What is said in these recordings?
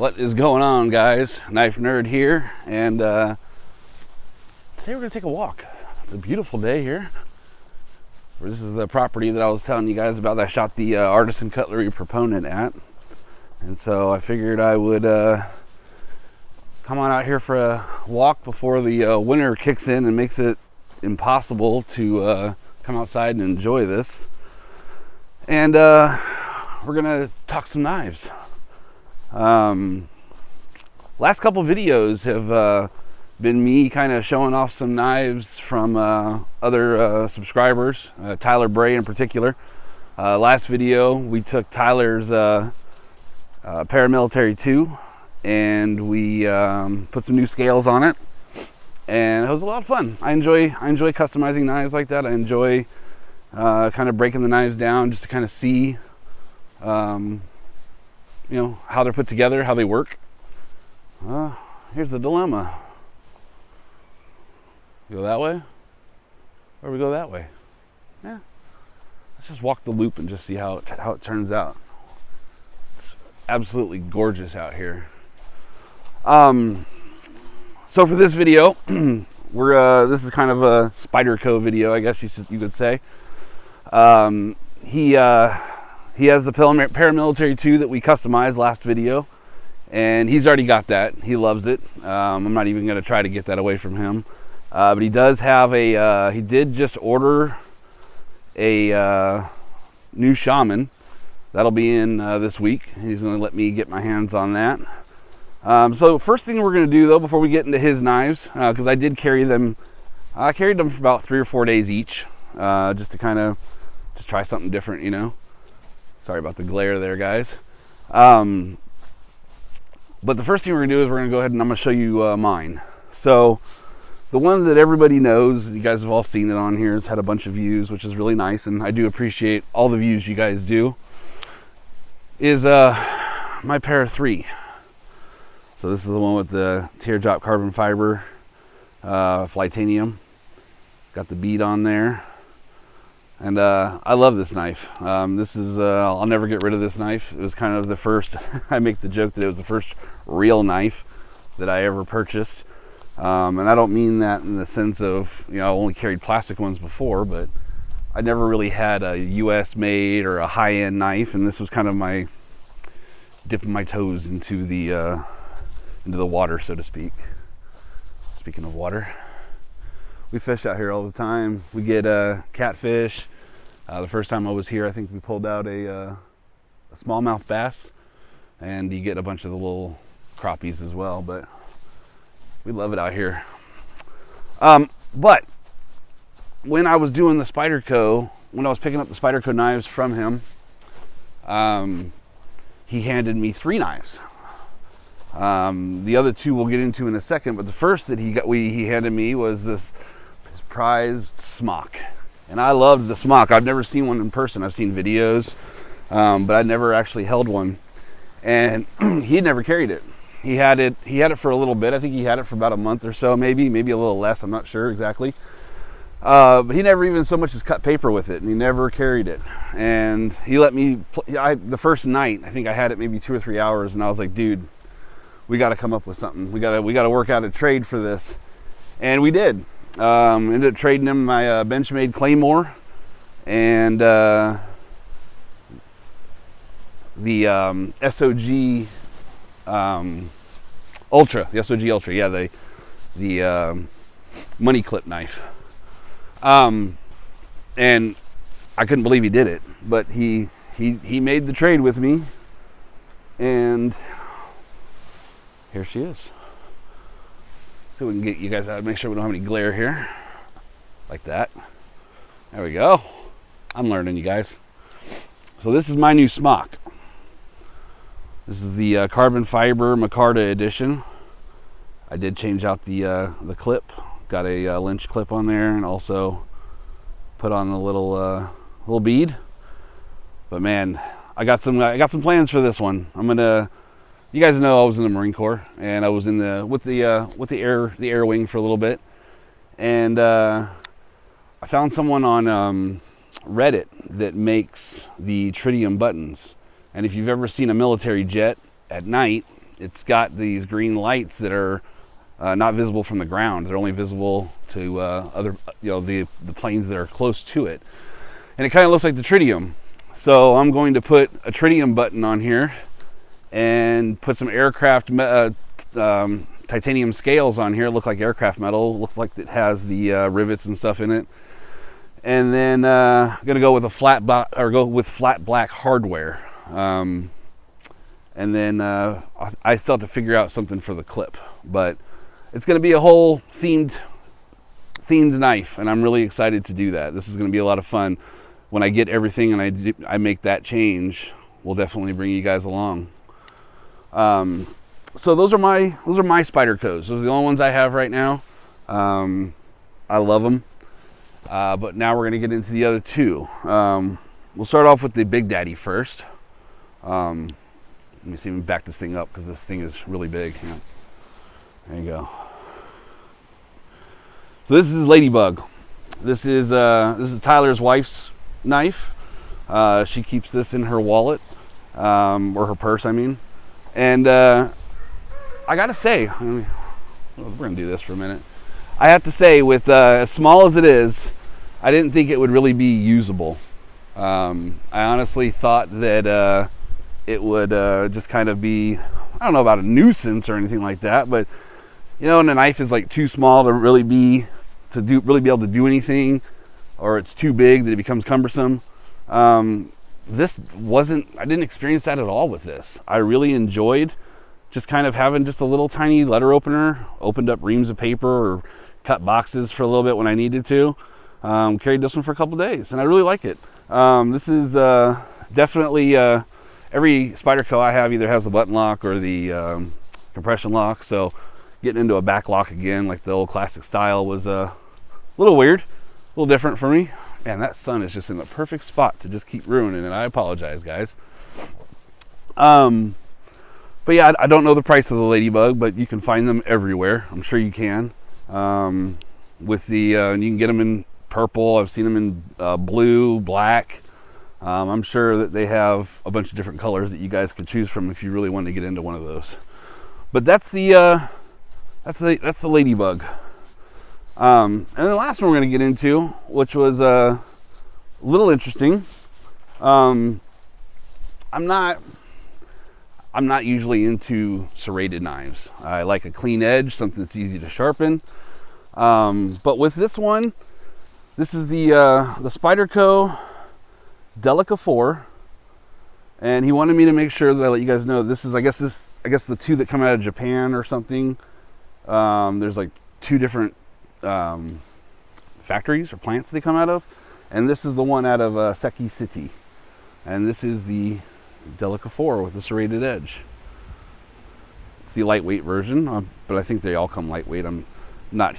What is going on, guys? Knife Nerd here, and today we're going to take a walk. It's a beautiful day here. This is the property that I was telling you guys about that I shot the Artisan Cutlery Proponent at. And so I figured I would come on out here for a walk before the winter kicks in and makes it impossible to come outside and enjoy this. And we're going to talk some knives. Last couple videos have been me kind of showing off some knives from other subscribers, Tyler Bray in particular. Last video we took Tyler's Paramilitary 2 and we put some new scales on it, and it was a lot of fun. I enjoy customizing knives like that. I enjoy kind of breaking the knives down just to kind of see you know, how they're put together, how they work. Here's the dilemma. Go that way, or we go that way? Yeah. Let's just walk the loop and just see how it turns out. It's absolutely gorgeous out here. So for this video, this is kind of a Spyderco video, I guess you could say. He has the Paramilitary 2 that we customized last video, and he's already got that. He loves it. I'm not even going to try to get that away from him. But he does have he did just order a new Shaman. That'll be in this week. He's going to let me get my hands on that. So first thing we're going to do, though, before we get into his knives, because I did carry them, I carried them for about 3 or 4 days each, just to kind of just try something different, you know. Sorry about the glare there, guys. But the first thing we're going to do is we're going to go ahead and I'm going to show you mine. So the one that everybody knows, you guys have all seen it on here. It's had a bunch of views, which is really nice, and I do appreciate all the views you guys do, is my Para 3. So this is the one with the teardrop carbon fiber, Flytanium. Got the bead on there. And I love this knife. This is, I'll never get rid of this knife. It was kind of the first, I make the joke that it was the first real knife that I ever purchased. And I don't mean that in the sense of, you know, I only carried plastic ones before, but I never really had a US made or a high-end knife. And this was kind of my dipping my toes into the water, so to speak. Speaking of water, we fish out here all the time. We get catfish. The first time I was here, I think we pulled out a smallmouth bass, and you get a bunch of the little crappies as well, but we love it out here. But when I was doing the Spyderco, when I was picking up the Spyderco knives from him, he handed me 3 knives. The other 2 we'll get into in a second, but the first that he handed me was his prized smock. And I loved the smock. I've never seen one in person. I've seen videos, but I never actually held one. And he had never carried it. He had it for a little bit. I think he had it for about a month or so, maybe a little less. I'm not sure exactly. But he never even so much as cut paper with it, and he never carried it. And he let me, the first night, I think I had it maybe 2 or 3 hours, and I was like, dude, we got to come up with something. We got to work out a trade for this. And we did. Ended up trading him my Benchmade Claymore and the SOG Ultra. The SOG Ultra, yeah, the money clip knife. And I couldn't believe he did it, but he made the trade with me, and here she is. So we can get you guys out, make sure we don't have any glare here. Like that. There we go. I'm learning, you guys. So this is my new smock. This is the carbon fiber micarta edition. I did change out the clip. Got a lynch clip on there, and also put on the little bead. But man, I got some plans for this one. You guys know I was in the Marine Corps, and I was in with the air wing for a little bit, and I found someone on Reddit that makes the tritium buttons. And if you've ever seen a military jet at night, it's got these green lights that are not visible from the ground. They're only visible to other, the planes that are close to it. And it kind of looks like the tritium. So I'm going to put a tritium button on here and put some aircraft titanium scales on here. Look like aircraft metal. Looks like it has the rivets and stuff in it. And then I'm gonna go with flat black hardware. And then I still have to figure out something for the clip, but it's gonna be a whole themed knife, and I'm really excited to do that. This is gonna be a lot of fun. When I get everything and I make that change, we'll definitely bring you guys along. So those are my Spydercos. Those are the only ones I have right now. I love them. But now we're going to get into the other two. We'll start off with the Big Daddy first. Let me see if we can back this thing up because this thing is really big. Yeah. There you go. So this is Ladybug. This is Tyler's wife's knife. She keeps this in her wallet, or her purse, I mean. And I gotta say, we're gonna do this for a minute. I have to say, with as small as it is, I didn't think it would really be usable. I honestly thought that it would just kind of be, I don't know about a nuisance or anything like that, but and the knife is like too small to really be able to do anything, or it's too big that it becomes cumbersome. I didn't experience that at all with this. I really enjoyed just kind of having just a little tiny letter opener, opened up reams of paper or cut boxes for a little bit when I needed to. Carried this one for a couple days, and I really like it. This is definitely, every Spyderco I have either has the button lock or the compression lock, so getting into a back lock again, like the old classic style, was a little weird, a little different for me. Man, that sun is just in the perfect spot to just keep ruining it. I apologize, guys. But yeah, I don't know the price of the Ladybug, but you can find them everywhere. I'm sure you can. With the you can get them in purple. I've seen them in blue, black. I'm sure that they have a bunch of different colors that you guys could choose from if you really wanted to get into one of those. But that's the Ladybug. And the last one we're going to get into, which was a little interesting. I'm not usually into serrated knives. I like a clean edge, something that's easy to sharpen. But with this one, this is the Spyderco Delica 4, and he wanted me to make sure that I let you guys know this is, I guess the two that come out of Japan or something. There's like two different factories or plants they come out of, and this is the one out of Seki City, and this is the Delica 4 with the serrated edge. It's the lightweight version, but I think they all come lightweight. I'm not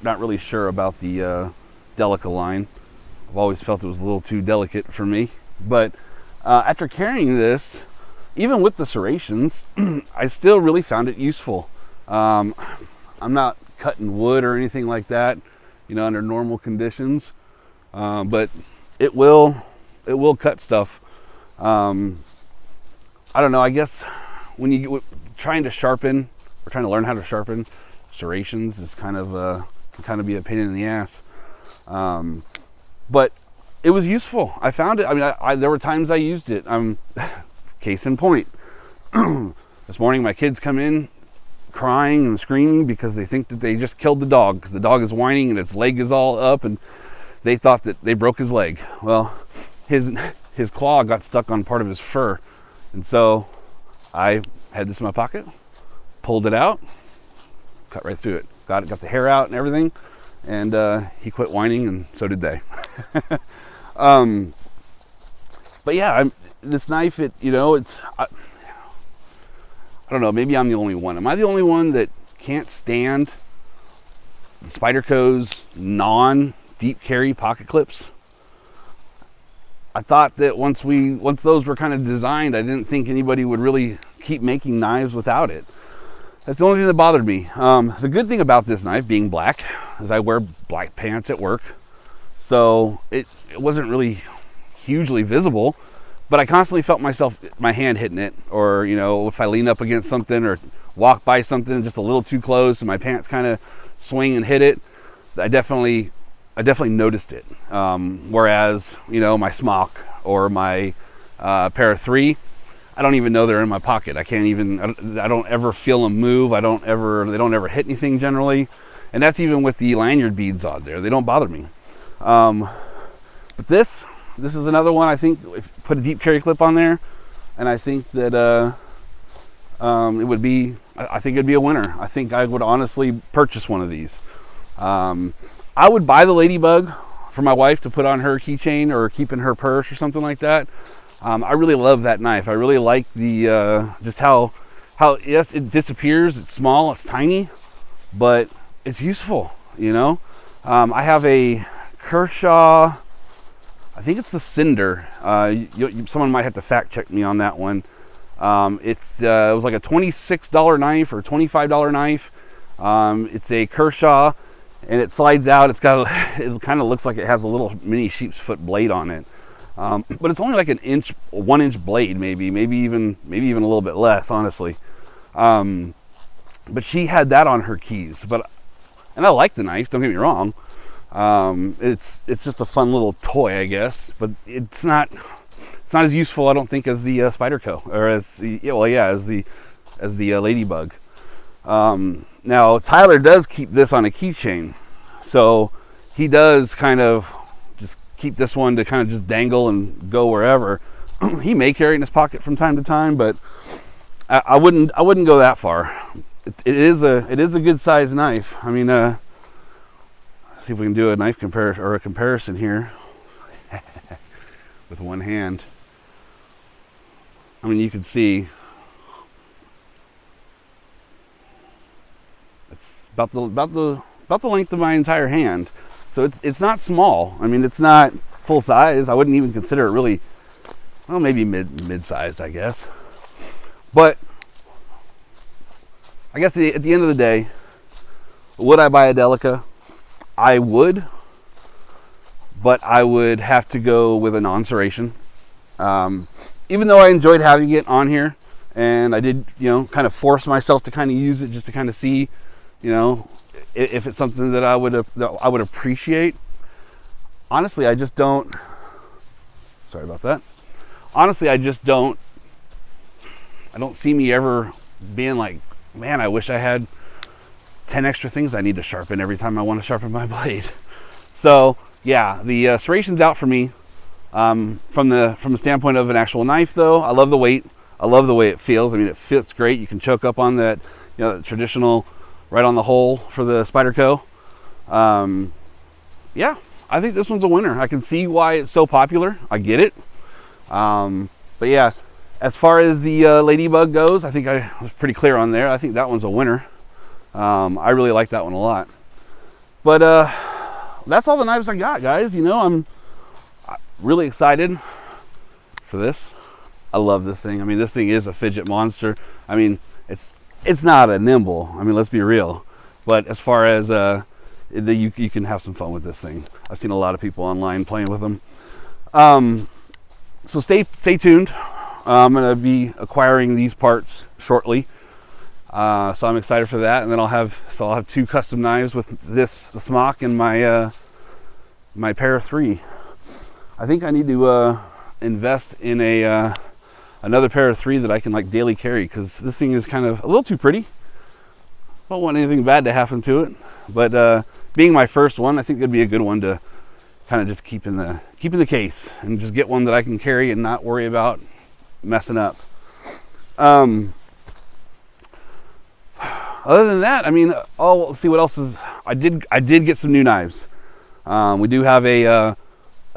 really sure about the Delica line. I've always felt it was a little too delicate for me, but after carrying this, even with the serrations, I still really found it useful. I'm not cutting wood or anything like that, under normal conditions, but it will cut stuff. I don't know, I guess when you get trying to sharpen or trying to learn how to sharpen, serrations is can kind of be a pain in the ass. But it was useful. I found it. I mean, there were times I used it. Case in point, this morning my kids come in crying and screaming because they think that they just killed the dog, because the dog is whining and its leg is all up, and they thought that they broke his leg. Well, his claw got stuck on part of his fur, and so I had this in my pocket, pulled it out, cut right through it, got the hair out and everything, and he quit whining, and so did they. But yeah, this knife, I don't know, maybe I'm the only one. Am I the only one that can't stand the Spyderco's non-deep carry pocket clips? I thought that once those were kind of designed, I didn't think anybody would really keep making knives without it. That's the only thing that bothered me. The good thing about this knife being black is I wear black pants at work, so it wasn't really hugely visible, but I constantly felt my hand hitting it, or if I lean up against something or walk by something just a little too close and my pants kind of swing and hit it, I definitely noticed it. Whereas my smock or my pair of 3, I don't even know they're in my pocket. I don't ever feel them move. They don't ever hit anything generally. And that's even with the lanyard beads on there. They don't bother me. But this is another one. I think put a deep carry clip on there, and I think that it'd be a winner. I think I would honestly purchase one of these. I would buy the Ladybug for my wife to put on her keychain or keep in her purse or something like that. I really love that knife. I really like the just how yes, it disappears. It's small, it's tiny, but it's useful. I have a Kershaw. I think it's the Cinder. Someone might have to fact check me on that one. It was like a $26 knife or $25 knife. It's a Kershaw, and it slides out. It kind of looks like it has a little mini sheep's foot blade on it. But it's only like an 1 inch blade, maybe even a little bit less, honestly. But she had that on her keys. And I like the knife. Don't get me wrong. It's just a fun little toy, I guess. But it's not as useful, I don't think, as the Spyderco or as the Ladybug. Now Tyler does keep this on a keychain, so he does kind of just keep this one to kind of just dangle and go wherever. He may carry it in his pocket from time to time, but I wouldn't go that far. It is a good sized knife. I mean, see if we can do a knife comparison here with one hand. I mean, you can see it's about the length of my entire hand. So it's not small. I mean, it's not full size. I wouldn't even consider it really, well, maybe mid-sized, I guess. But I guess at the end of the day, would I buy a Delica? I would, but I would have to go with a non-serration. Even though I enjoyed having it on here, and I did, kind of force myself to kind of use it just to kind of see, if it's something that I would appreciate. Honestly, I just don't. Sorry about that. Honestly, I don't see me ever being like, man, I wish I had 10 extra things I need to sharpen every time I want to sharpen my blade. So yeah, the serration's out for me. From the standpoint of an actual knife, though, I love the weight. I love the way it feels. I mean, it fits great. You can choke up on that, the traditional right on the hole for the Spyderco. Yeah, I think this one's a winner. I can see why it's so popular. I get it. But yeah, as far as the Ladybug goes, I think I was pretty clear on there. I think that one's a winner. I really like that one a lot. But that's all the knives I got, guys. I'm really excited for this. I love this thing. I mean, this thing is a fidget monster. I mean, it's not a nimble. I mean, let's be real. But as far as you can have some fun with this thing. I've seen a lot of people online playing with them. So stay tuned. I'm going to be acquiring these parts shortly. So I'm excited for that. And then I'll have 2 custom knives with the smock and my my pair of 3. I think I need to invest in another pair of 3 that I can like daily carry, because this thing is kind of a little too pretty. I don't want anything bad to happen to it, but being my first one, I think it'd be a good one to kind of just keep in the case and just get one that I can carry and not worry about messing up. Other than that, I mean, let's see what else is. I did get some new knives. We do have a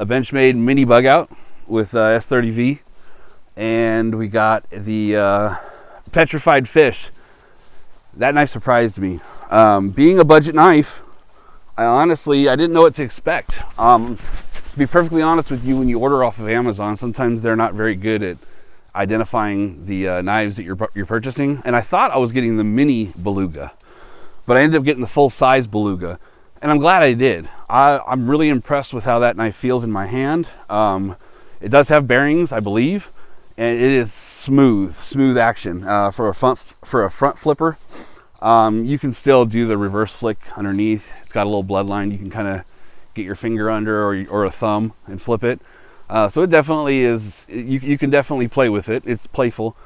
Benchmade mini bug out with S30V, and we got the petrified fish. That knife surprised me. Being a budget knife, I didn't know what to expect. To be perfectly honest with you, when you order off of Amazon, sometimes they're not very good at identifying the knives that you're purchasing. And I thought I was getting the mini beluga, but I ended up getting the full size beluga, and I'm glad I did. I'm really impressed with how that knife feels in my hand. It does have bearings, I believe, and it is smooth action for a front flipper. You can still do the reverse flick underneath. It's got a little bloodline. You can kind of get your finger under or a thumb and flip it. So it definitely is. You can definitely play with it. It's playful.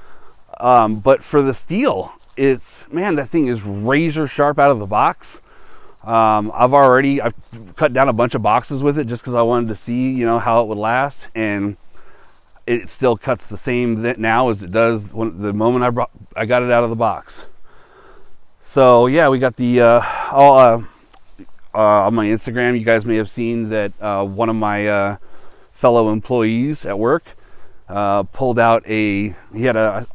But for the steel, man, that thing is razor sharp out of the box. I've cut down a bunch of boxes with it just because I wanted to see, how it would last, and it still cuts the same now as it does the moment I got it out of the box. So yeah, we got the on my Instagram. You guys may have seen that one of my fellow employees at work pulled out I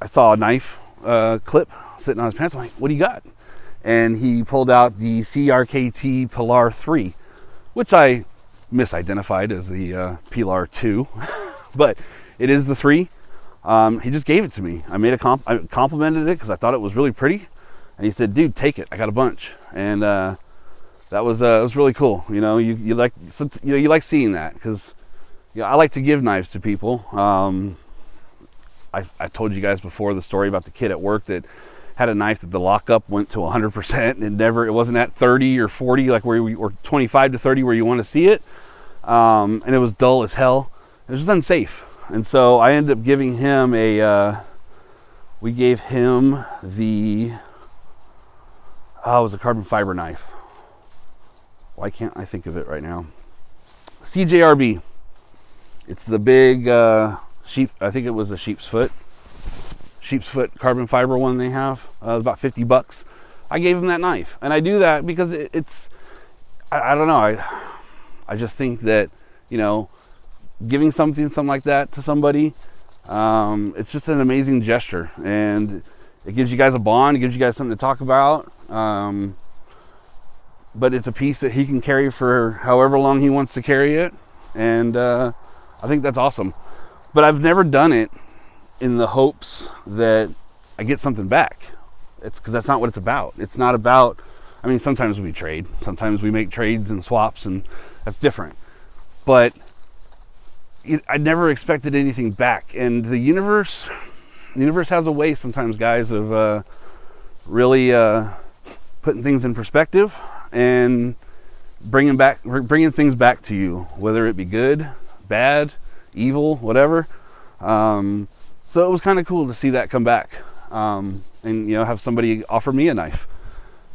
saw a knife clip sitting on his pants. I'm like, what do you got? And he pulled out the CRKT Pilar 3, which I misidentified as the Pilar 2, but it is the 3. He just gave it to me. I complimented it because I thought it was really pretty, and he said, "Dude, take it. I got a bunch." And that was it was really cool. You like seeing that because I like to give knives to people. I told you guys before the story about the kid at work that had a knife that the lockup went to 100%, and it wasn't at 30 or 40 like or 25 to 30 where you want to see it, and it was dull as hell. It was just unsafe, and so I ended up giving him we gave him it was a carbon fiber knife. Why can't I think of it right now? CJRB. It's the big sheep. I think it was a sheep's foot carbon fiber one they have. About $50. I gave him that knife, and I do that because it's I don't know. I just think that giving something like that to somebody, it's just an amazing gesture, and it gives you guys a bond. It gives you guys something to talk about. But it's a piece that he can carry for however long he wants to carry it, and I think that's awesome. But I've never done it in the hopes that I get something back. It's because that's not what it's about. It's not about, sometimes we trade. Sometimes we make trades and swaps, and that's different. But I never expected anything back. And the universe has a way sometimes, guys, of really putting things in perspective and bringing things back to you, whether it be good, bad, evil, whatever. So it was kind of cool to see that come back, and have somebody offer me a knife.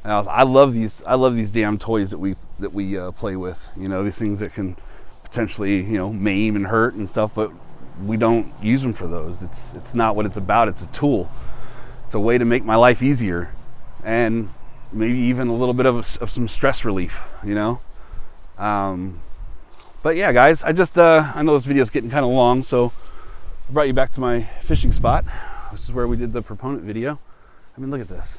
I love these damn toys that we play with. These things that can potentially maim and hurt and stuff, but we don't use them for those. It's not what it's about. It's a tool. It's a way to make my life easier, and maybe even a little bit of some stress relief. But yeah, guys, I know this video is getting kind of long, so I brought you back to my fishing spot, which is where we did the proponent video. Look at this.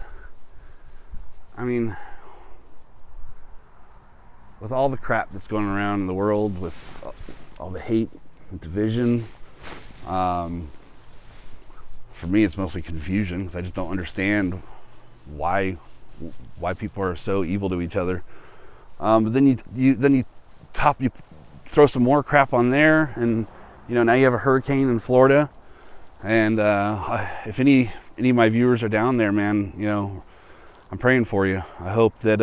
With all the crap that's going around in the world, with all the hate and division, for me it's mostly confusion, because I just don't understand why people are so evil to each other. But then you throw some more crap on there, and now you have a hurricane in Florida, and if any of my viewers are down there, man, I'm praying for you. I hope you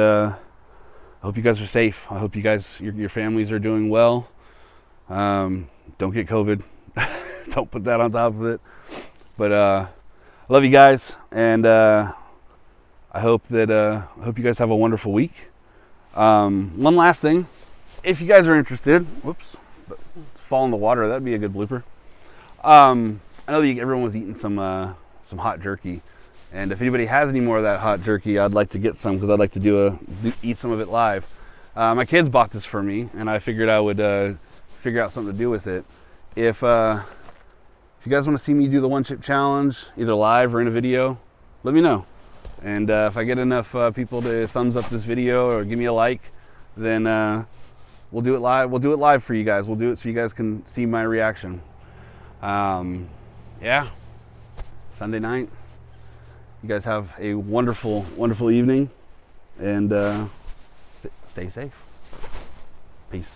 guys are safe. I hope you guys, your families are doing well. Don't get COVID. Don't put that on top of it. But I love you guys, and I hope you guys have a wonderful week. One last thing, if you guys are interested, fall in the water, that'd be a good blooper. I know that everyone was eating some hot jerky, and if anybody has any more of that hot jerky, I'd like to get some, because I'd like to eat some of it live. My kids bought this for me, and I figured I would figure out something to do with it. If you guys want to see me do the one chip challenge, either live or in a video, let me know. And if I get enough people to thumbs up this video or give me a like, then we'll do it live. We'll do it live for you guys. We'll do it so you guys can see my reaction. Yeah, Sunday night. You guys have a wonderful, wonderful evening, and stay safe. Peace.